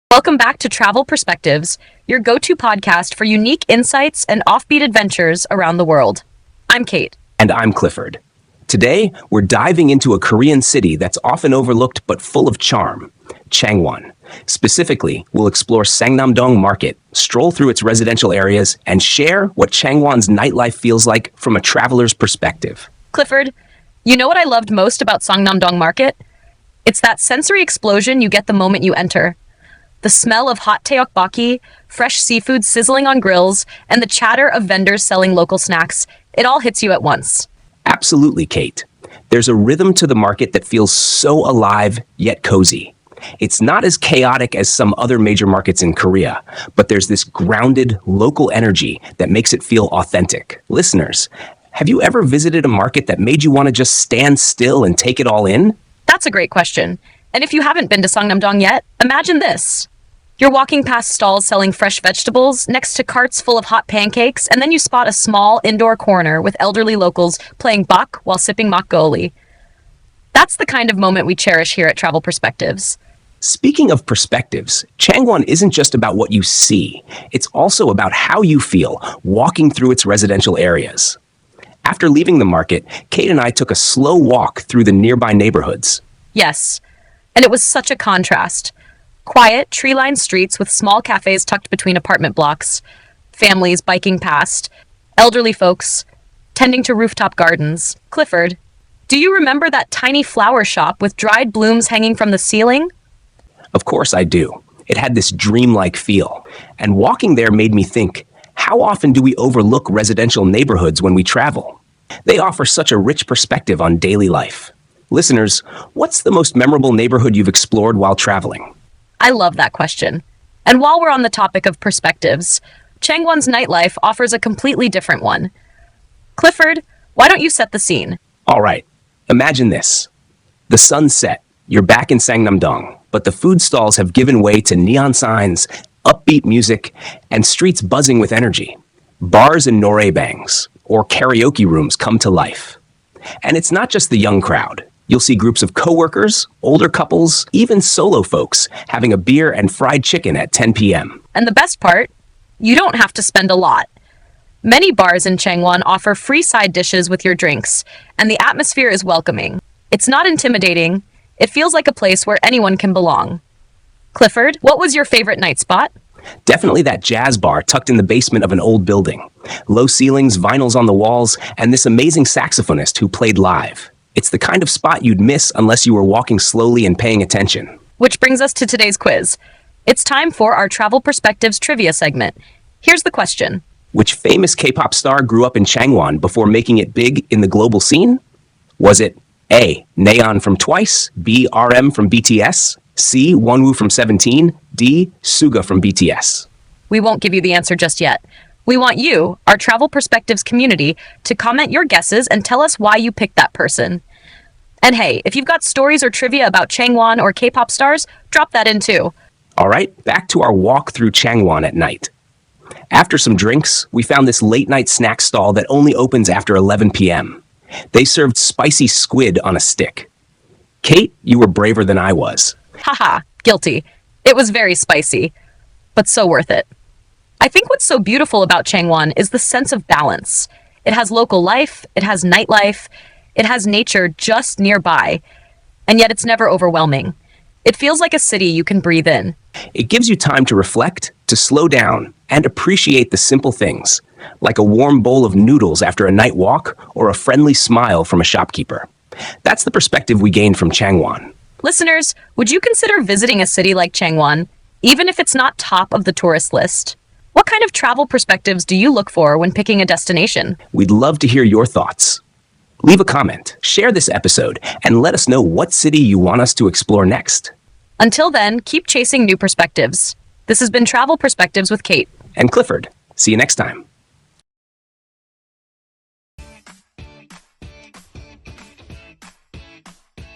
Welcome back to Travel Perspectives, your go-to podcast for unique insights and offbeat adventures around the world. I'm Kate. And I'm Clifford. Today, we're diving into a Korean city that's often overlooked but full of charm, Changwon. Specifically, we'll explore Sangnam-dong Market, stroll through its residential areas, and share what Changwon's nightlife feels like from a traveler's perspective. Clifford, you know what I loved most about Sangnam-dong Market? It's that sensory explosion you get the moment you enter. The smell of hot tteokbokki, fresh seafood sizzling on grills, and the chatter of vendors selling local snacks, it all hits you at once. Absolutely, Kate. There's a rhythm to the market that feels so alive, yet cozy. It's not as chaotic as some other major markets in Korea, but there's this grounded, local energy that makes it feel authentic. Listeners, have you ever visited a market that made you want to just stand still and take it all in? That's a great question. And if you haven't been to Sangnam-dong yet, imagine this. You're walking past stalls selling fresh vegetables, next to carts full of hot pancakes, and then you spot a small indoor corner with elderly locals playing bak while sipping makgeolli. That's the kind of moment we cherish here at Travel Perspectives. Speaking of perspectives, Changwon isn't just about what you see. It's also about how you feel walking through its residential areas. After leaving the market, Kate and I took a slow walk through the nearby neighborhoods. Yes, and it was such a contrast. Quiet, tree-lined streets with small cafes tucked between apartment blocks, families biking past, elderly folks tending to rooftop gardens. Clifford, do you remember that tiny flower shop with dried blooms hanging from the ceiling? Of course I do. It had this dreamlike feel. And walking there made me think, how often do we overlook residential neighborhoods when we travel? They offer such a rich perspective on daily life. Listeners, what's the most memorable neighborhood you've explored while traveling? I love that question. And while we're on the topic of perspectives, Changwon's nightlife offers a completely different one. Clifford, why don't you set the scene? All right, imagine this. The sun's set, you're back in Sangnam-dong, but the food stalls have given way to neon signs, upbeat music, and streets buzzing with energy. Bars and noraebangs, or karaoke rooms, come to life. And it's not just the young crowd. You'll see groups of coworkers, older couples, even solo folks having a beer and fried chicken at 10 p.m. And the best part, you don't have to spend a lot. Many bars in Changwon offer free side dishes with your drinks, and the atmosphere is welcoming. It's not intimidating. It feels like a place where anyone can belong. Clifford, what was your favorite night spot? Definitely that jazz bar tucked in the basement of an old building. Low ceilings, vinyls on the walls, and this amazing saxophonist who played live. It's the kind of spot you'd miss unless you were walking slowly and paying attention. Which brings us to today's quiz. It's time for our Travel Perspectives trivia segment. Here's the question. Which famous K-pop star grew up in Changwon before making it big in the global scene? Was it A, Nayeon from Twice, B, RM from BTS, C, Wonwoo from 17, D, Suga from BTS? We won't give you the answer just yet. We want you, our Travel Perspectives community, to comment your guesses and tell us why you picked that person. And hey, if you've got stories or trivia about Changwon or K-pop stars, drop that in too. All right, back to our walk through Changwon at night. After some drinks, we found this late-night snack stall that only opens after 11 p.m. They served spicy squid on a stick. Kate, you were braver than I was. Haha, guilty. It was very spicy, but so worth it. I think what's so beautiful about Changwon is the sense of balance. It has local life, it has nightlife, it has nature just nearby, and yet it's never overwhelming. It feels like a city you can breathe in. It gives you time to reflect, to slow down, and appreciate the simple things, like a warm bowl of noodles after a night walk or a friendly smile from a shopkeeper. That's the perspective we gained from Changwon. Listeners, would you consider visiting a city like Changwon, even if it's not top of the tourist list? What kind of travel perspectives do you look for when picking a destination? We'd love to hear your thoughts. Leave a comment, share this episode, and let us know what city you want us to explore next. Until then, keep chasing new perspectives. This has been Travel Perspectives with Kate And Clifford. See you next time.